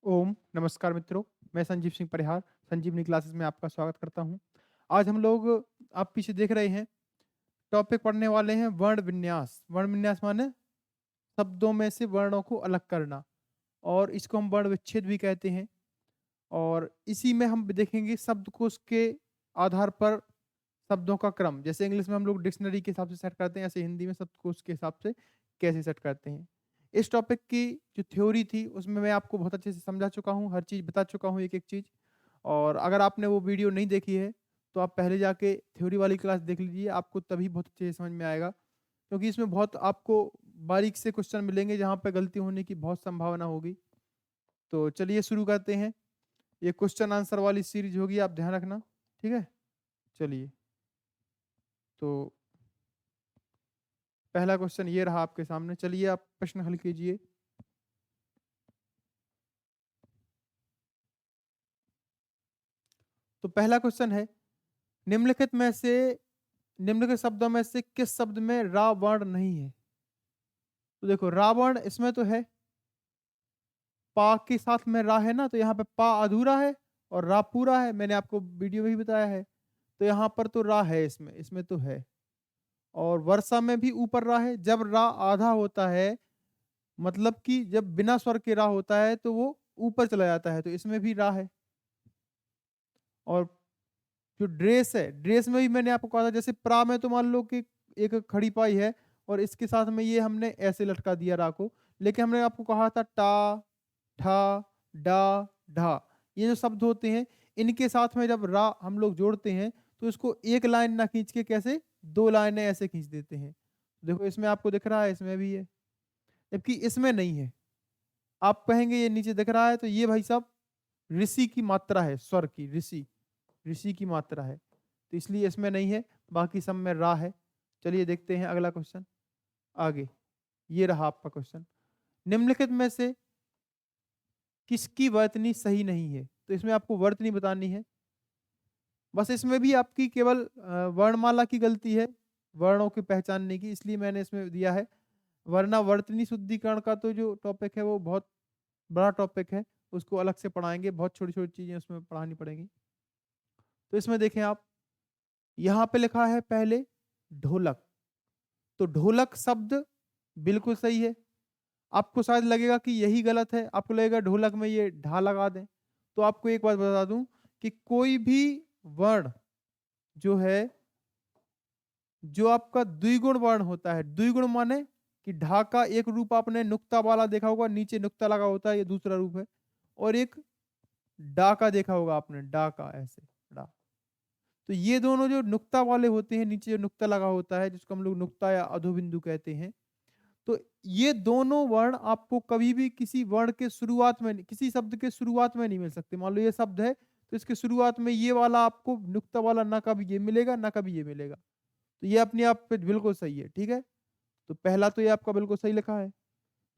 ओम नमस्कार मित्रों। मैं संजीव सिंह परिहार संजीवनी क्लासेस में आपका स्वागत करता हूं। आज हम लोग आप पीछे देख रहे हैं टॉपिक पढ़ने वाले हैं वर्ण विन्यास। वर्ण विन्यास माने शब्दों में से वर्णों को अलग करना, और इसको हम वर्ण विच्छेद भी कहते हैं। और इसी में हम देखेंगे शब्दकोश के आधार पर शब्दों का क्रम। जैसे इंग्लिश में हम लोग डिक्शनरी के हिसाब से सेट करते हैं, ऐसे हिंदी में शब्दकोश के हिसाब से कैसे सेट करते हैं। इस टॉपिक की जो थ्योरी थी उसमें मैं आपको बहुत अच्छे से समझा चुका हूँ, हर चीज़ बता चुका हूँ, एक एक चीज़। और अगर आपने वो वीडियो नहीं देखी है तो आप पहले जाके थ्योरी वाली क्लास देख लीजिए, आपको तभी बहुत अच्छे से समझ में आएगा, क्योंकि इसमें बहुत आपको बारीक से क्वेश्चन मिलेंगे जहाँ पे गलती होने की बहुत संभावना होगी। तो चलिए शुरू करते हैं। ये क्वेश्चन आंसर वाली सीरीज होगी, आप ध्यान रखना, ठीक है। चलिए, तो पहला क्वेश्चन ये रहा आपके सामने। चलिए आप प्रश्न हल कीजिए। तो पहला क्वेश्चन है, निम्नलिखित में से निम्नलिखित शब्दों में से किस शब्द में रा वर्ण नहीं है। तो देखो, रावण इसमें तो है, पा के साथ में रा है ना, तो यहाँ पे पा अधूरा है और रा पूरा है, मैंने आपको वीडियो में ही बताया है। तो यहाँ पर तो रा है, इसमें इसमें तो है। और वर्षा में भी ऊपर रा है। जब रा आधा होता है, मतलब कि जब बिना स्वर के रा होता है तो वो ऊपर चला जाता है, तो इसमें भी रा है। और जो ड्रेस है, ड्रेस में भी मैंने आपको कहा था, जैसे प्रा में तो मान लो कि एक खड़ी पाई है और इसके साथ में ये हमने ऐसे लटका दिया रा को। लेकिन हमने आपको कहा था टा, ठा, डा, ढा, ये जो शब्द होते हैं इनके साथ में जब रा हम लोग जोड़ते हैं तो इसको एक लाइन ना खींच के कैसे दो लाइनें ऐसे खींच देते हैं। देखो इसमें आपको दिख रहा है, इसमें भी है, जबकि इसमें नहीं है। आप कहेंगे ये नीचे दिख रहा है, तो ये भाई साहब ऋषि की मात्रा है, स्वर की, ऋषि, ऋषि की मात्रा है, तो इसलिए इसमें नहीं है। बाकी सब में रा है। चलिए देखते हैं अगला क्वेश्चन। आगे ये रहा आपका क्वेश्चन, निम्नलिखित में से किसकी वर्तनी सही नहीं है। तो इसमें आपको वर्तनी बतानी है। बस इसमें भी आपकी केवल वर्णमाला की गलती है, वर्णों की पहचानने की, इसलिए मैंने इसमें दिया है। वरना वर्तनी शुद्धिकरण का तो जो टॉपिक है वो बहुत बड़ा टॉपिक है, उसको अलग से पढ़ाएंगे, बहुत छोटी छोटी चीजें उसमें पढ़ानी पड़ेंगी। तो इसमें देखें आप, यहाँ पे लिखा है पहले ढोलक, तो ढोलक शब्द बिल्कुल सही है। आपको शायद लगेगा कि यही गलत है, आपको लगेगा ढोलक में ये ढा लगा दें। तो आपको एक बात बता दूं कि कोई भी वर्ण जो है, जो आपका द्विगुण वर्ण होता है, द्विगुण माने कि ढा का एक रूप आपने नुक्ता वाला देखा होगा, नीचे नुक्ता लगा होता है, ये दूसरा रूप है। और एक डा का देखा होगा आपने, डा का ऐसे, डा। तो ये दोनों जो नुक्ता वाले होते हैं, नीचे जो नुक्ता लगा होता है, जिसको हम लोग नुक्ता या अधोबिंदु कहते हैं, तो ये दोनों वर्ण आपको कभी भी किसी वर्ण के शुरुआत में किसी शब्द के शुरुआत में नहीं मिल सकते। मान लो ये शब्द है, तो इसके शुरुआत में ये वाला आपको नुक्ता वाला ना कभी ये मिलेगा ना कभी ये मिलेगा। तो ये अपने आप पे बिल्कुल सही है, ठीक है। तो पहला तो ये आपका बिल्कुल सही लिखा है।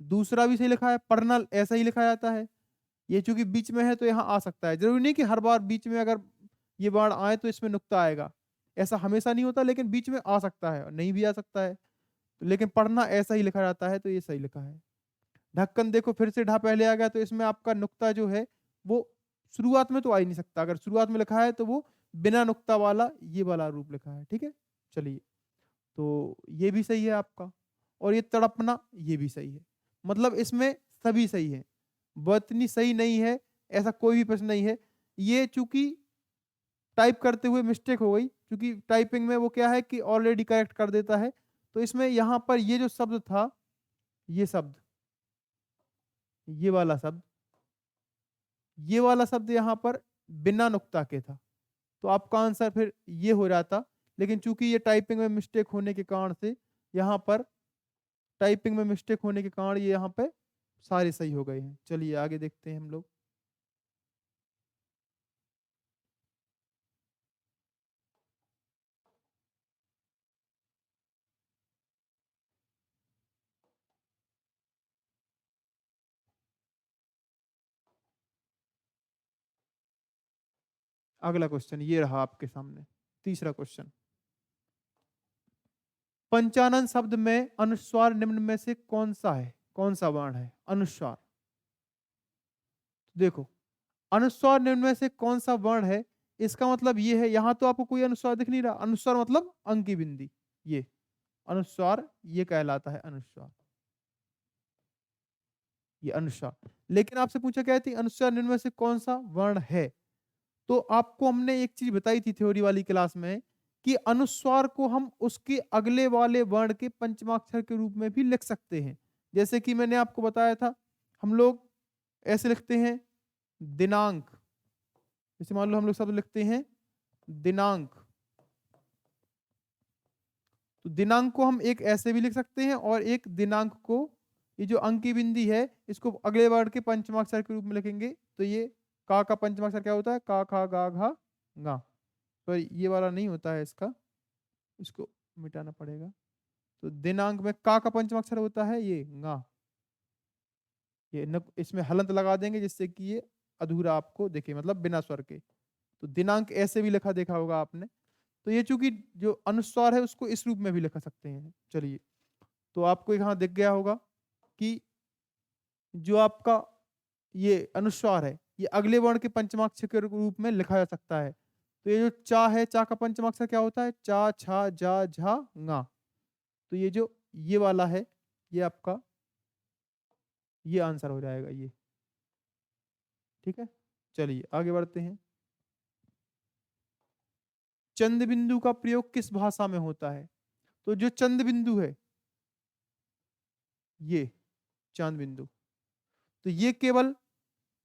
दूसरा भी सही लिखा है, पर्नल ऐसा ही लिखा जाता है। ये चूंकि बीच में है तो यहाँ आ सकता है, जरूरी नहीं कि हर बार बीच में अगर ये वर्ण आए तो इसमें नुक्ता आएगा, ऐसा हमेशा नहीं होता, लेकिन बीच में आ सकता है और नहीं भी आ सकता है। तो लेकिन पढ़ना ऐसा ही लिखा जाता है, तो ये सही लिखा है। ढक्कन देखो फिर से ढा पहले आ गया, तो इसमें आपका नुक्ता जो है वो शुरुआत में तो आ ही नहीं सकता। अगर शुरुआत में लिखा है तो वो बिना नुक्ता वाला ये वाला रूप लिखा है, ठीक है। चलिए, तो ये भी सही है आपका। और ये तड़पना ये भी सही है, मतलब इसमें सभी सही है। वर्तनी सही नहीं है ऐसा कोई भी प्रश्न नहीं है। ये चूंकि टाइप करते हुए मिस्टेक हो गई, क्योंकि टाइपिंग में वो क्या है कि ऑलरेडी करेक्ट कर देता है। तो इसमें यहाँ पर ये जो शब्द था, ये शब्द, ये वाला शब्द, ये वाला शब्द यहाँ पर बिना नुक्ता के था, तो आपका आंसर फिर ये हो जाता। लेकिन चूंकि ये टाइपिंग में मिस्टेक होने के कारण से यहाँ पर टाइपिंग में मिस्टेक होने के कारण ये यहाँ पे सारे सही हो गए हैं। चलिए आगे देखते हैं हम लोग। अगला क्वेश्चन ये रहा आपके सामने, तीसरा क्वेश्चन, पंचानन शब्द में अनुस्वार निम्न में से कौन सा है, कौन सा वर्ण है अनुस्वार। देखो, अनुस्वार निम्न में से कौन सा वर्ण है, इसका मतलब ये है, यहां तो आपको कोई अनुस्वार दिख नहीं रहा, अनुस्वार मतलब अंकी बिंदी, ये अनुस्वार, ये कहलाता है अनुस्वार, ये अनुस्वार। लेकिन आपसे पूछा क्या थी, अनुस्वार निम्न में से कौन सा वर्ण है, तो आपको हमने एक चीज बताई थी थ्योरी वाली क्लास में, कि अनुस्वार को हम उसके अगले वाले वर्ण के पंचमाक्षर के रूप में भी लिख सकते हैं। जैसे कि मैंने आपको बताया था, हम लोग ऐसे लिखते हैं दिनांक, जैसे मान लो हम लोग शब्द लिखते हैं दिनांक, तो दिनांक को हम एक ऐसे भी लिख सकते हैं, और एक दिनांक को, ये जो अंकी बिंदी है, इसको अगले वर्ड के पंचमाक्षर के रूप में लिखेंगे, तो ये का पंचमाक्षर क्या होता है, का खा गा घा गा, तो ये वाला नहीं होता है इसका, इसको मिटाना पड़ेगा। तो दिनांक में का पंचमाक्षर होता है ये गा, ये न, इसमें हलंत लगा देंगे जिससे कि ये अधूरा आपको दिखे, मतलब बिना स्वर के। तो दिनांक ऐसे भी लिखा देखा होगा आपने। तो ये चूंकि जो अनुस्वार है उसको इस रूप में भी लिखा सकते हैं। चलिए, तो आपको यहाँ दिख गया होगा कि जो आपका ये अनुस्वार है, ये अगले वर्ण के पंचमाक्षर के रूप में लिखा जा सकता है। तो ये जो चा है, चा का पंचमाक्षर क्या होता है, चा छा जा झा गा, तो ये जो ये वाला है, ये आपका ये आंसर हो जाएगा ये। ठीक है, चलिए आगे बढ़ते हैं। चंद बिंदु का प्रयोग किस भाषा में होता है, तो जो चंद बिंदु है, ये चांद बिंदु, तो ये केवल,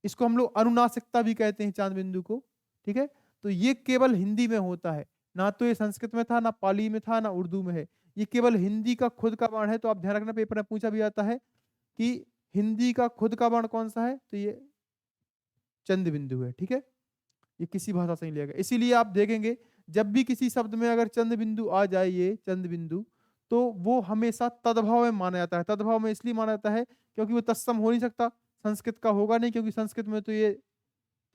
इसको हम लोग अनुनासिकता भी कहते हैं चांद बिंदु को। ठीक है, तो ये केवल हिंदी में होता है, ना तो ये संस्कृत में था, ना पाली में था, ना उर्दू में है, ये केवल हिंदी का खुद का वर्ण है। तो आप ध्यान रखना, पेपर में पूछा भी जाता है कि हिंदी का खुद का वर्ण कौन सा है, तो ये चंद बिंदु है। ठीक है, ये किसी भाषा से नहीं लिया गया, इसीलिए आप देखेंगे जब भी किसी शब्द में अगर चंद बिंदु आ जाए, ये चंद बिंदु, तो वो हमेशा तद्भाव में माना जाता है। तद्भाव में इसलिए माना जाता है क्योंकि वो तत्सम हो नहीं सकता, संस्कृत का होगा नहीं, क्योंकि संस्कृत में तो ये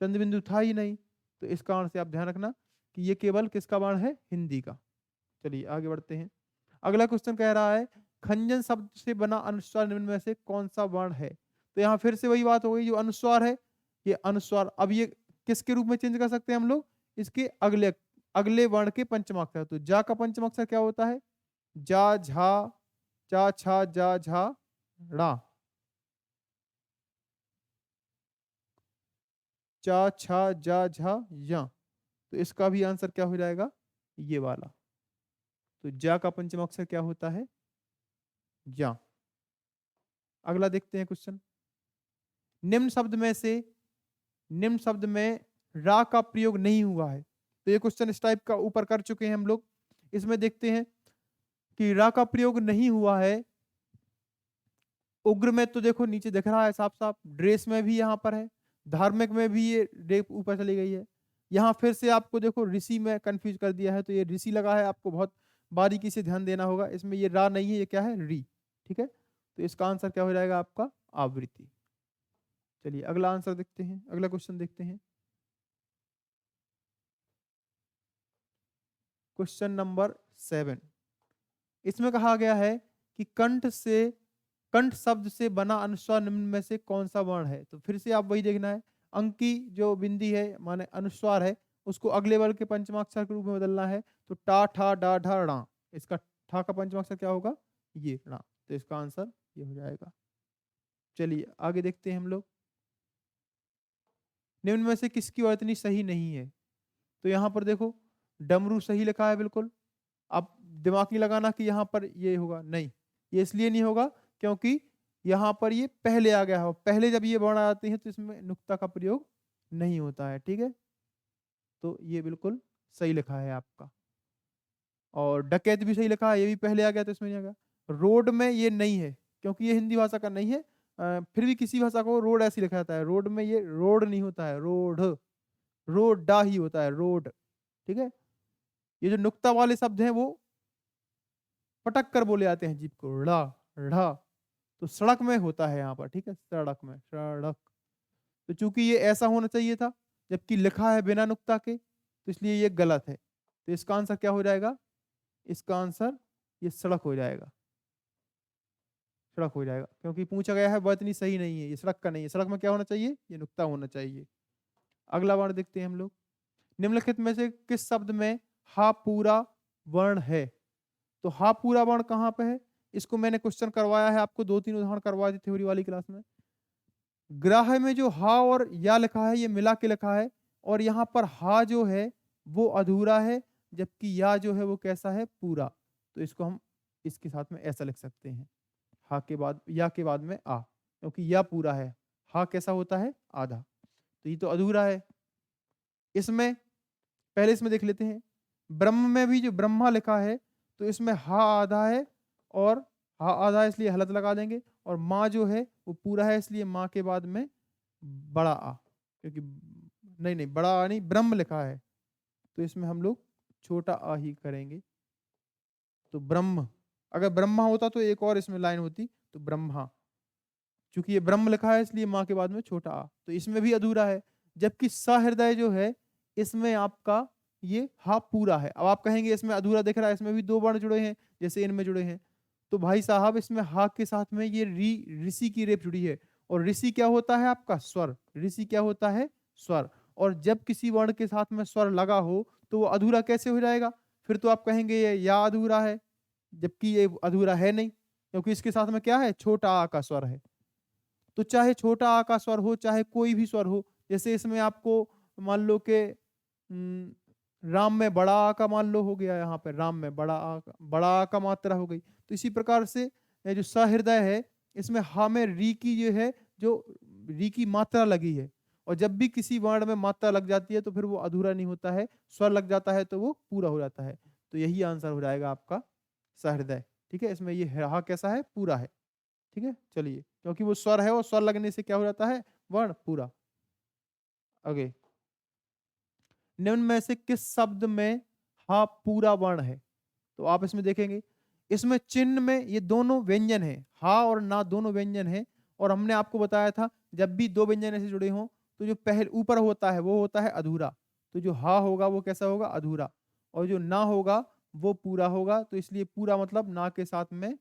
चंद बिंदु था ही नहीं। तो इस कारण से आप ध्यान रखना कि ये केवल किसका वर्ण है, हिंदी का। चलिए आगे बढ़ते हैं। अगला क्वेश्चन कह रहा है, खंजन शब्द से बना अनुस्वार निम्न में से कौन सा वर्ण है। तो यहाँ फिर से वही बात हो गई, जो अनुस्वार है, ये अनुस्वार, अब ये किसके रूप में चेंज कर सकते हैं हम लोग, इसके अगले अगले वर्ण के पंचमाक्षर। तो जा का पंचमाक्षर क्या होता है, जा झा चा छा जा झा ड़ा, चा छा जा झा या, तो इसका भी आंसर क्या हो जाएगा, ये वाला। तो जा का पंचमाक्षर क्या होता है, या। अगला देखते हैं क्वेश्चन, निम्न शब्द में से, निम्न शब्द में रा का प्रयोग नहीं हुआ है। तो ये क्वेश्चन इस टाइप का ऊपर कर चुके हैं हम लोग। इसमें देखते हैं कि रा का प्रयोग नहीं हुआ है। उग्र में तो देखो नीचे दिख रहा है साफ साफ, ड्रेस में भी यहाँ पर है, धार्मिक में भी ये रेप ऊपर चली गई है। यहाँ फिर से आपको देखो ऋषि में कंफ्यूज कर दिया है, तो ये ऋषि लगा है, आपको बहुत बारीकी से ध्यान देना होगा। इसमें ये रा नहीं है, ये क्या है, री। ठीक है, तो इसका आंसर क्या हो जाएगा आपका, आवृत्ति। चलिए अगला आंसर देखते हैं, अगला क्वेश्चन देखते हैं। क्वेश्चन नंबर 7, इसमें कहा गया है कि कंठ से, कंठ शब्द से बना अनुस्वार निम्न में से कौन सा वर्ण है। तो फिर से आप वही देखना है, अंक की जो बिंदी है माने अनुस्वार है, उसको अगले वर्ग के पंचमाक्षर के रूप में बदलना है। तो टा ठा डा ढा ड़ा, इसका ठा का पंचमाक्षर क्या होगा, ये ड़ा, तो इसका आंसर ये हो जाएगा। चलिए आगे देखते हैं हम लोग, निम्न में से किसकी वर्तनी सही नहीं है। तो यहाँ पर देखो, डमरू सही लिखा है बिल्कुल। अब दिमाग नहीं लगाना कि यहाँ पर ये होगा, नहीं, ये इसलिए नहीं होगा क्योंकि यहाँ पर ये पहले आ गया हो, पहले जब ये वर्ण आते हैं तो इसमें नुक्ता का प्रयोग नहीं होता है। ठीक है, तो ये बिल्कुल सही लिखा है आपका। और डकैत भी सही लिखा है, ये भी पहले आ गया तो इसमें नहीं आ गया। रोड में ये नहीं है क्योंकि ये हिंदी भाषा का नहीं है। फिर भी किसी भाषा को रोड ऐसे लिखा जाता है, रोड में ये रोड नहीं होता है, रोड, रोडा ही होता है, रोड। ठीक है, ये जो नुक्ता वाले शब्द हैं वो पटक कर बोले जाते हैं जीभ को, ड़ा ढ़ा, तो सड़क में होता है यहाँ पर। ठीक है, सड़क में, सड़क। तो चूंकि ये ऐसा होना चाहिए था जबकि लिखा है बिना नुक्ता के, तो इसलिए ये गलत है। तो इसका आंसर क्या हो जाएगा, इसका आंसर ये सड़क हो जाएगा। सड़क हो जाएगा, क्योंकि पूछा गया है वह इतनी सही नहीं है, ये सड़क का नहीं है। सड़क में क्या होना चाहिए? ये नुक्ता होना चाहिए। अगला वर्ण देखते हैं हम लोग। निम्नलिखित में से किस शब्द में हा पूरा वर्ण है? तो हा पूरा वर्ण कहाँ पे है? इसको मैंने क्वेश्चन करवाया है आपको, 2-3 उदाहरण करवाए थे थ्योरी वाली क्लास में। ग्राह्य में जो हा और या लिखा है ये मिला के लिखा है, और यहाँ पर हा जो है वो अधूरा है, जबकि या जो है वो कैसा है? पूरा। तो इसको हम इसके साथ में ऐसा लिख सकते हैं, हा के बाद या के बाद में आ, क्योंकि या पूरा है, हा कैसा होता है? आधा। तो ये तो अधूरा है। इसमें पहले इसमें देख लेते हैं। ब्रह्म में भी जो ब्रह्मा लिखा है तो इसमें हा आधा है और हा आधा है, इसलिए हलत लगा देंगे। और माँ जो है वो पूरा है, इसलिए माँ के बाद में बड़ा आ, क्योंकि नहीं नहीं बड़ा आ नहीं, ब्रह्म लिखा है तो इसमें हम लोग छोटा आ ही करेंगे। तो ब्रह्म, अगर ब्रह्मा होता तो एक और इसमें लाइन होती, तो ब्रह्मा। चूंकि ये ब्रह्म लिखा है इसलिए माँ के बाद में छोटा आ, तो इसमें भी अधूरा है। जबकि सहृदय जो है इसमें आपका ये हा पूरा है। अब आप कहेंगे इसमें अधूरा दिख रहा है, इसमें भी 2 वर्ण जुड़े हैं जैसे इनमें जुड़े हैं। तो भाई साहब इसमें हा के साथ में ये ऋषि की रेप जुड़ी है, और ऋषि क्या होता है? आपका स्वर। ऋषि क्या होता है? स्वर। और जब किसी वर्ण के साथ में स्वर लगा हो तो वो अधूरा कैसे हो जाएगा? फिर तो आप कहेंगे ये या अधूरा है, जबकि ये अधूरा है नहीं, क्योंकि इसके साथ में क्या है? छोटा आ का स्वर है। तो चाहे छोटा आ का स्वर हो, चाहे कोई भी स्वर हो, जैसे इसमें आपको मान लो कि राम में बड़ा आ का मान लो हो गया, यहाँ पे राम में बड़ा आ का मात्रा हो गई। तो इसी प्रकार से ये जो सहृदय है इसमें हा में री की जो है, जो री की मात्रा लगी है, और जब भी किसी वर्ण में मात्रा लग जाती है तो फिर वो अधूरा नहीं होता है, स्वर लग जाता है तो वो पूरा हो जाता है। तो यही आंसर हो जाएगा आपका सहृदय। ठीक है, इसमें ये हा कैसा है? पूरा है। ठीक है, चलिए, क्योंकि वो स्वर है और स्वर लगने से क्या हो जाता है? वर्ण पूरा। आगे, निम्न में से किस शब्द में हा पूरा वर्ण है? तो आप इसमें देखेंगे, इसमें चिन्ह में ये दोनों व्यंजन है, हा और ना दोनों व्यंजन है। और हमने आपको बताया था जब भी 2 व्यंजन ऐसे जुड़े हों तो जो पहले ऊपर होता है वो होता है अधूरा। तो जो हा होगा वो कैसा होगा? अधूरा। और जो ना होगा वो पूरा होगा। तो इसलिए पूरा मतलब ना के साथ में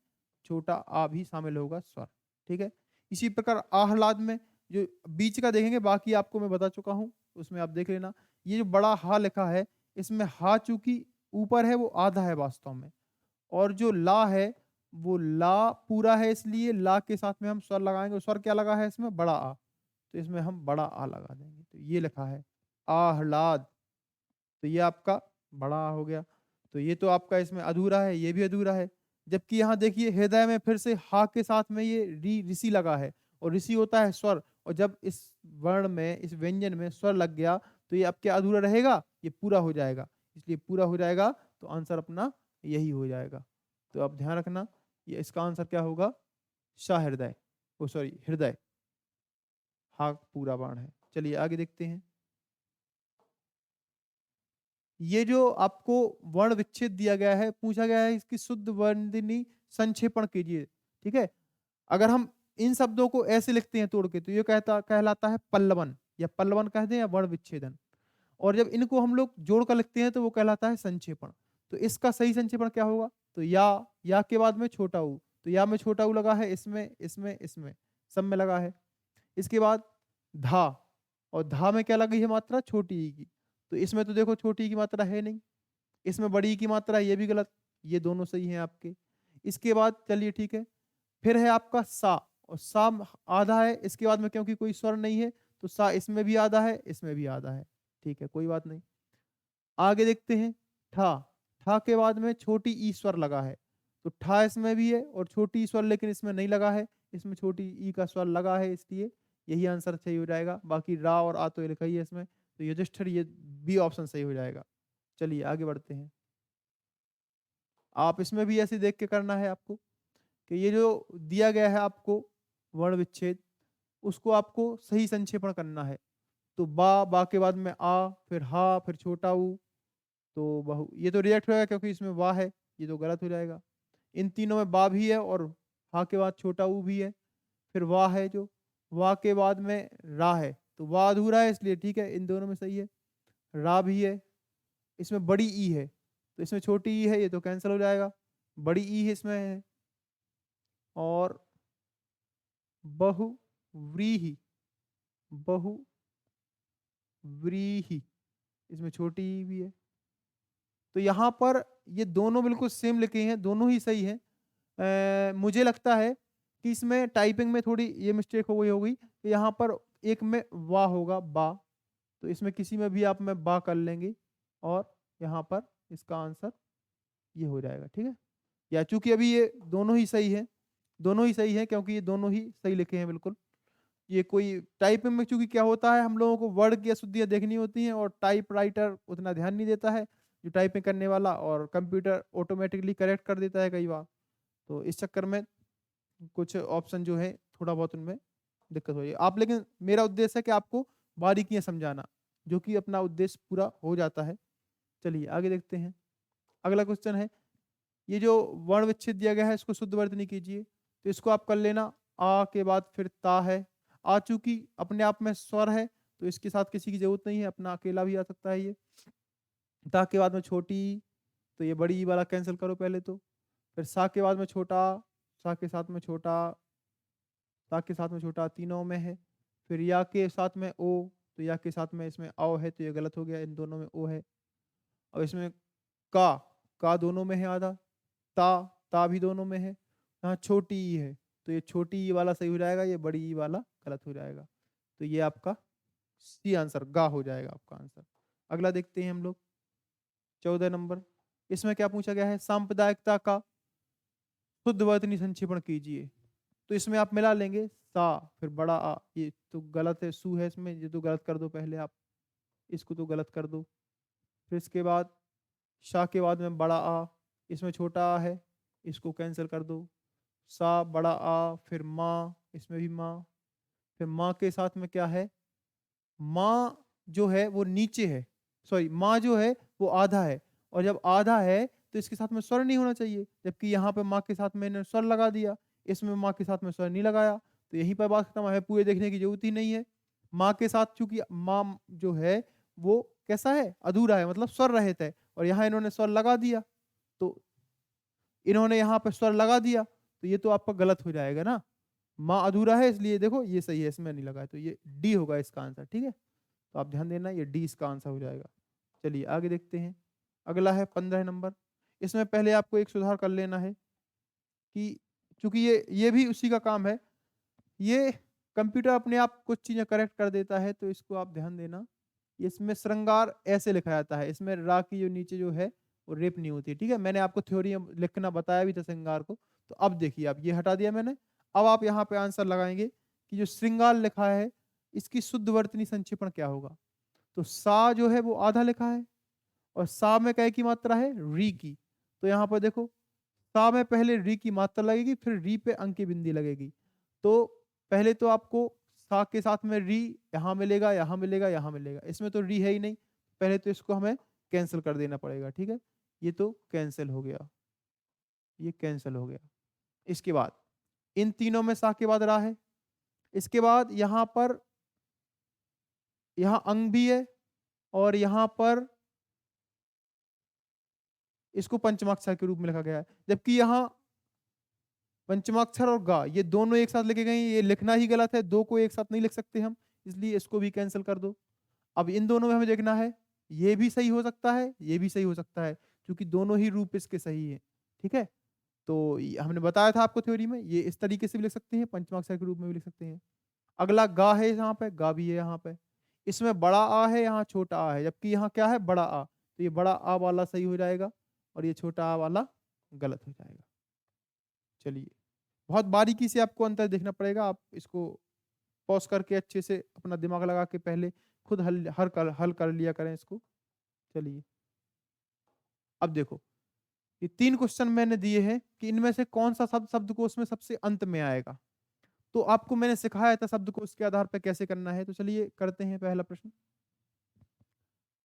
छोटा आ भी शामिल होगा, स्वर। ठीक है, इसी प्रकार आह्लाद में जो बीच का देखेंगे, बाकी आपको मैं बता चुका हूं, उसमें आप देख लेना। ये जो बड़ा हा लिखा है इसमें हा चूंकि ऊपर है वो आधा है वास्तव में, और जो ला है वो ला पूरा है, इसलिए ला के साथ में हम स्वर लगाएंगे। स्वर क्या लगा है इसमें? बड़ा आ, तो इसमें हम बड़ा आ लगा देंगे। तो ये लिखा है आह्लाद, तो ये आपका बड़ा आ हो गया। तो ये तो आपका इसमें अधूरा है, ये भी अधूरा है। जबकि यहाँ देखिए हृदय में फिर से हा के साथ में ये ऋषि लगा है, और ऋषि होता है स्वर, और जब इस वर्ण में, इस व्यंजन में स्वर लग गया तो ये अब क्या अधूरा रहेगा? ये पूरा हो जाएगा। इसलिए पूरा हो जाएगा तो आंसर अपना यही हो जाएगा। तो आप ध्यान रखना, ये इसका आंसर क्या होगा? सहृदय, ओ सॉरी हृदय। हा पूरा बाण है। चलिए आगे देखते हैं। ये जो आपको वर्ण विच्छेद दिया गया है, पूछा गया है इसकी शुद्ध वर्णनी संक्षेपण कीजिए। ठीक है, अगर हम इन शब्दों को ऐसे लिखते हैं तोड़ के तो ये कहलाता है पल्लवन, या पल्लवन कह दें या वर्ण विच्छेदन। और जब इनको हम लोग जोड़ कर लिखते हैं तो वो कहलाता है संक्षेपण। तो इसका सही संक्षेपण क्या होगा? तो या के बाद में छोटा ऊ, तो या में छोटा ऊ लगा है, इसमें इसमें इसमें सब में लगा है। इसके बाद धा, और धा में क्या लगी है मात्रा? छोटी ई की। तो इसमें तो देखो छोटी ई की मात्रा है नहीं, इसमें बड़ी ई की मात्रा है, ये भी गलत। ये दोनों सही हैं आपके। इसके बाद चलिए ठीक है, फिर है आपका सा, और सा आधा है, इसके बाद में क्योंकि कोई स्वर नहीं है तो सा इसमें भी आधा है, इसमें भी आधा है। ठीक है, कोई बात नहीं। आगे देखते हैं ठा। ठा के बाद में छोटी ई स्वर लगा है, तो ठा इसमें भी है और छोटी ई स्वर लेकिन इसमें नहीं लगा है, इसमें छोटी ई का स्वर लगा है, इसलिए यही आंसर सही हो जाएगा। बाकी रा और आ तो ये लिखा ही है इसमें, तो युधिष्ठिर ये बी ऑप्शन सही हो जाएगा। चलिए आगे बढ़ते हैं। आप इसमें भी ऐसे देख के करना है आपको कि ये जो दिया गया है आपको वर्ण विच्छेद, उसको आपको सही संक्षेपण करना है। तो बा के बाद में आ, फिर हा, फिर छोटा ऊ, तो बहु, ये तो रिजेक्ट होगा क्योंकि इसमें वाह है, ये तो गलत हो जाएगा। इन तीनों में बा भी है और हा के बाद छोटा ऊ भी है, फिर वाह है, जो वाह के बाद में रा है, तो वाह अधूरा है इसलिए ठीक है, इन दोनों में सही है। रा भी है, इसमें बड़ी ई है, तो इसमें छोटी ई है, ये तो कैंसिल हो जाएगा। बड़ी ई है इसमें है, और बहुव्रीहि, बहुव्रीहि, इसमें छोटी ई भी है। तो यहाँ पर ये दोनों बिल्कुल सेम लिखे हैं, दोनों ही सही हैं। मुझे लगता है कि इसमें टाइपिंग में थोड़ी ये मिस्टेक हो गई होगी कि यहाँ पर एक में वा होगा, बा, तो इसमें किसी में भी आप में बा कर लेंगे और यहाँ पर इसका आंसर ये हो जाएगा, ठीक है। या चूंकि अभी ये दोनों ही सही है, दोनों ही सही है क्योंकि ये दोनों ही सही लिखे हैं बिल्कुल। ये कोई टाइपिंग में चूंकि क्या होता है, हम लोगों को वर्ड की अशुद्धियां देखनी होती हैं और टाइप राइटर उतना ध्यान नहीं देता है जो टाइपिंग करने वाला, और कंप्यूटर ऑटोमेटिकली करेक्ट कर देता है कई बार। तो इस चक्कर में कुछ ऑप्शन जो है थोड़ा बहुत उनमें दिक्कत हो रही है। आप, लेकिन मेरा उद्देश्य है कि आपको बारीकियां समझाना, जो कि अपना उद्देश्य पूरा हो जाता है। चलिए आगे देखते हैं। अगला क्वेश्चन है, ये जो वर्ण विच्छेद दिया गया है इसको शुद्ध वर्तनी कीजिए। तो इसको आप कर लेना, आ के बाद फिर ता है। आ चूंकि अपने आप में स्वर है तो इसके साथ किसी की जरूरत नहीं है, अपना अकेला भी आ सकता है ये। ता के बाद में छोटी ई, तो ये बड़ी ई वाला कैंसिल करो पहले तो। फिर सा के बाद में छोटा, सा के साथ में छोटा, ता के साथ में छोटा, तीनों में है। फिर या के साथ में ओ, तो या के साथ में इसमें औ है तो ये गलत हो गया, इन दोनों में ओ है। और इसमें का दोनों में है आधा, ता भी दोनों में है। यहाँ छोटी ई है तो ये छोटी ई वाला सही हो जाएगा, ये बड़ी ई वाला गलत हो जाएगा। तो ये आपका सी आंसर, गा हो जाएगा आपका आंसर। अगला देखते हैं हम लोग 14 नंबर। इसमें क्या पूछा गया है, सांप्रदायिकता का शुद्ध वर्तनी संक्षेपण कीजिए। तो इसमें आप मिला लेंगे सा फिर बड़ा आ, ये तो गलत है, सू है इसमें, ये तो गलत कर दो पहले आप, इसको तो गलत कर दो। फिर इसके बाद शा के बाद में बड़ा आ, इसमें छोटा आ है, इसको कैंसिल कर दो। सा बड़ा आ, फिर माँ, इसमें भी माँ। फिर माँ के साथ में क्या है, माँ जो है वो नीचे है, सॉरी माँ जो है वो आधा है, और जब आधा है तो इसके साथ में स्वर नहीं होना चाहिए, जबकि यहाँ पे माँ के साथ मैंने स्वर लगा दिया, इसमें माँ के साथ में स्वर नहीं लगाया, तो यहीं पर बात खत्म है, पूरे देखने की जरूरत ही नहीं है। माँ के साथ चूंकि माँ जो है वो कैसा है, अधूरा है, मतलब स्वर रहित है, और यहाँ इन्होंने स्वर लगा दिया, तो इन्होंने यहाँ पे स्वर लगा दिया, तो ये तो आपका गलत हो जाएगा ना। माँ अधूरा है इसलिए देखो ये सही है, इसमें नहीं लगा है, तो ये डी होगा इसका आंसर, ठीक है। तो आप ध्यान देना, ये डी इसका आंसर हो जाएगा। चलिए आगे देखते हैं। अगला है 15 नंबर। इसमें पहले आपको एक सुधार कर लेना है कि चूंकि ये भी उसी का काम है, ये कंप्यूटर अपने आप कुछ चीजें करेक्ट कर देता है, तो इसको आप ध्यान देना। इसमें श्रृंगार ऐसे लिखा जाता है, इसमें रा की जो नीचे जो है वो रेप नहीं होती है, ठीक है। मैंने आपको थ्योरी लिखना बताया भी था श्रृंगार को, तो अब देखिए आप, ये हटा दिया मैंने। अब आप यहाँ पे आंसर लगाएंगे कि जो श्रृंगार लिखा है इसकी शुद्ध वर्तनी संक्षेपण क्या होगा। तो सा जो है वो आधा लिखा है, और सा में कै की मात्रा है, री की। तो यहाँ पर देखो, सा में पहले री की मात्रा लगेगी, फिर री पे अंक की बिंदी लगेगी। तो पहले तो आपको सा के साथ में री यहाँ मिलेगा, यहाँ मिलेगा, यहाँ मिलेगा, इसमें तो री है ही नहीं, पहले तो इसको हमें कैंसिल कर देना पड़ेगा, ठीक है। ये तो कैंसिल हो गया, ये कैंसिल हो गया। इसके बाद इन तीनों में सा के बाद रा है। इसके बाद यहाँ पर, यहाँ अंग भी है, और यहाँ पर इसको पंचमाक्षर के रूप में लिखा गया है, जबकि यहाँ पंचमाक्षर और गा ये दोनों एक साथ लिखे गए हैं, ये लिखना ही गलत है, दो को एक साथ नहीं लिख सकते हम, इसलिए इसको भी कैंसिल कर दो। अब इन दोनों में हमें देखना है, ये भी सही हो सकता है, ये भी सही हो सकता है, क्योंकि दोनों ही रूप इसके सही है, ठीक है। तो हमने बताया था आपको थ्योरी में, ये इस तरीके से भी लिख सकते हैं, पंचमाक्षर के रूप में भी लिख सकते हैं। अगला गा है, यहाँ पे गा भी है, यहाँ पे इसमें बड़ा आ है, यहाँ छोटा आ है, जबकि यहाँ क्या है, बड़ा आ, तो ये बड़ा आ वाला सही हो जाएगा, और ये छोटा आ वाला गलत हो जाएगा। चलिए, बहुत बारीकी से आपको अंतर देखना पड़ेगा, आप इसको पॉज करके अच्छे से अपना दिमाग लगा के पहले खुद हल कर लिया करें इसको। चलिए अब देखो, ये 3 क्वेश्चन मैंने दिए हैं कि इनमें से कौन सा शब्दकोश में सबसे अंत में आएगा। तो आपको मैंने सिखाया था शब्दकोश के आधार पर कैसे करना है, तो चलिए करते हैं पहला प्रश्न।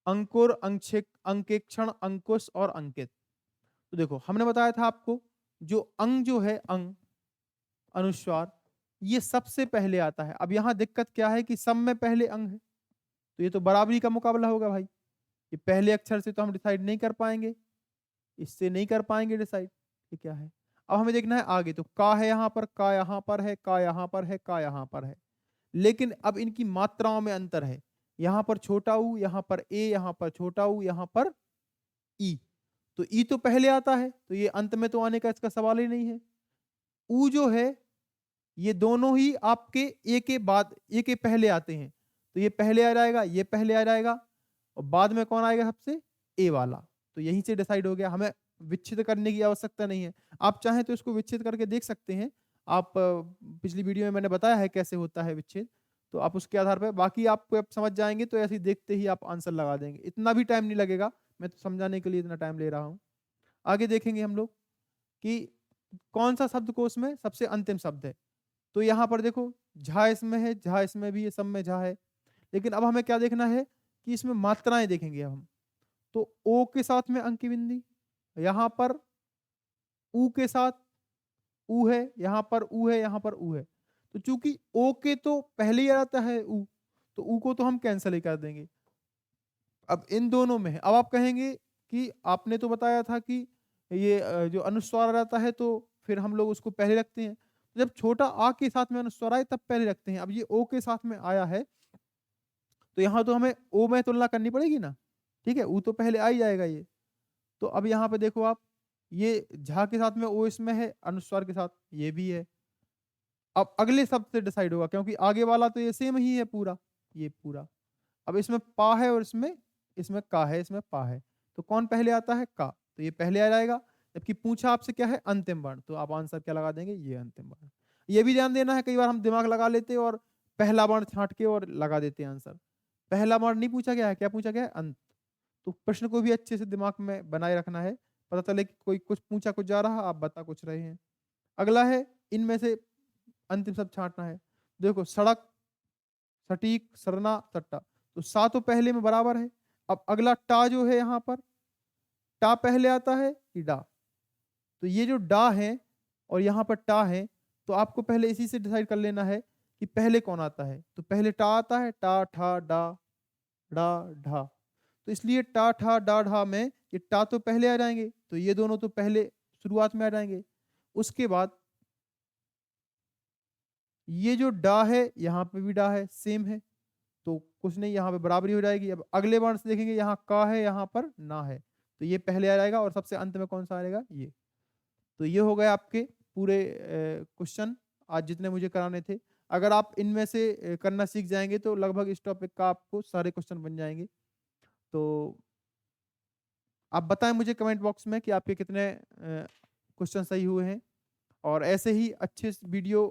अंकुर, अंकेक्षण, अंकुश और अंकित। तो देखो हमने बताया था आपको, जो अंग जो है, अंग अनुस्वार, ये सबसे पहले आता है। अब यहाँ दिक्कत क्या है कि सब में पहले अंग है, तो ये तो बराबरी का मुकाबला होगा भाई। ये पहले अक्षर से तो हम डिसाइड नहीं कर पाएंगे, इससे नहीं कर पाएंगे डिसाइड, ये क्या है। अब हमें देखना है आगे, तो का है यहाँ पर, का यहाँ पर है, का यहाँ पर है, का यहाँ पर है, लेकिन अब इनकी मात्राओं में अंतर है। यहाँ पर छोटा ऊ, यहाँ पर ए, यहाँ पर छोटा ऊ, यहाँ पर ई। तो ई तो पहले आता है, तो ये अंत में तो आने का इसका सवाल ही नहीं है। ऊ जो है, ये दोनों ही आपके ए के बाद, ए के पहले आते हैं, तो ये पहले आ जाएगा, ये पहले आ जाएगा, और बाद में कौन आएगा सबसे, ए वाला। तो यहीं से डिसाइड हो गया, हमें विच्छेद करने की आवश्यकता नहीं है। आप चाहें तो इसको विच्छेद करके देख सकते हैं। आप पिछली वीडियो में मैंने बताया है कैसे होता है विच्छेद, तो आप उसके आधार पर, बाकी आपको अब समझ जाएंगे तो ऐसे ही देखते ही आप आंसर लगा देंगे, इतना भी टाइम नहीं लगेगा, मैं तो समझाने के लिए इतना टाइम ले रहा हूँ। आगे देखेंगे हम लोग कि कौन सा शब्दकोश में सबसे अंतिम शब्द है। तो यहाँ पर देखो, झा इसमें है, झा इसमें भी है, सब में झा है, लेकिन अब हमें क्या देखना है कि इसमें मात्राएं देखेंगे हम। तो ओ के साथ में अंकी बिंदी, यहाँ पर ऊ के साथ ऊ है, यहाँ पर ऊ है, यहाँ पर ऊ है, तो चूंकि ओ के तो पहले ही आता है ऊ, तो ऊ को तो हम कैंसिल ही कर देंगे। अब इन दोनों में है, अब आप कहेंगे कि आपने तो बताया था कि ये जो अनुस्वार रहता है तो फिर हम लोग उसको पहले रखते हैं, तो जब छोटा आ के साथ में अनुस्वार आए तब पहले रखते हैं। अब ये ओ के साथ में आया है, तो यहाँ तो हमें ओ में तुलना करनी पड़ेगी ना, ठीक है, ऊ तो पहले आ ही जाएगा ये। तो अब यहाँ पे देखो आप, ये झा के साथ में ओ इसमें है, अनुस्वार के साथ ये भी है। अब अगले शब्द से डिसाइड होगा, क्योंकि आगे वाला तो ये सेम ही है पूरा, ये पूरा। अब इसमें पा है और इसमें इसमें का है, इसमें पा है, तो कौन पहले आता है, का, तो ये पहले आ जाएगा। जबकि पूछा आपसे क्या है, अंतिम वर्ण, तो आप आंसर क्या लगा देंगे, ये अंतिम वर्ण। ये भी ध्यान देना है, कई बार हम दिमाग लगा लेते हैं और पहला वर्ण छांट के और लगा देते हैं आंसर। पहला वर्ण नहीं पूछा गया है, क्या पूछा गया है, अंत। तो प्रश्न को भी अच्छे से दिमाग में बनाए रखना है, पता चले कि कोई कुछ पूछा कुछ जा रहा, आप बता कुछ रहे हैं। अगला है, इनमें से अंतिम शब्द छांटना है। देखो, सड़क, सटीक, सरना, सट्टा, तो सा तो पहले में बराबर है। अब अगला टा जो है, यहाँ पर टा पहले आता है कि डा, तो ये जो डा है और यहाँ पर टा है, तो आपको पहले इसी से डिसाइड कर लेना है कि पहले कौन आता है। तो पहले टा आता है, टा ठा डा डा ढा, तो इसलिए टा ठा डा ढा में ये टा तो पहले आ जाएंगे, तो ये दोनों तो पहले शुरुआत में आ जाएंगे। उसके बाद ये जो डा है, यहाँ पे भी डा है, सेम है, तो कुछ नहीं, यहाँ पे बराबरी हो जाएगी। अब अगले वर्ण से देखेंगे, यहाँ का है, यहाँ पर ना है, तो ये पहले आ जाएगा, और सबसे अंत में कौन सा आएगा, ये। तो ये हो गए आपके पूरे क्वेश्चन आज जितने मुझे कराने थे। अगर आप इनमें से करना सीख जाएंगे तो लगभग इस टॉपिक का आपको सारे क्वेश्चन बन जाएंगे। तो आप बताएं मुझे कमेंट बॉक्स में कि आपके कितने क्वेश्चन सही हुए हैं, और ऐसे ही अच्छे वीडियो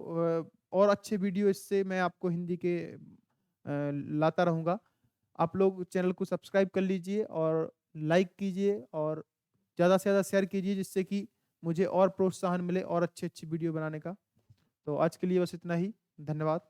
और अच्छे वीडियो इससे मैं आपको हिंदी के लाता रहूँगा। आप लोग चैनल को सब्सक्राइब कर लीजिए और लाइक कीजिए और ज़्यादा से ज़्यादा शेयर कीजिए, जिससे कि मुझे और प्रोत्साहन मिले और अच्छे अच्छे वीडियो बनाने का। तो आज के लिए बस इतना ही, धन्यवाद।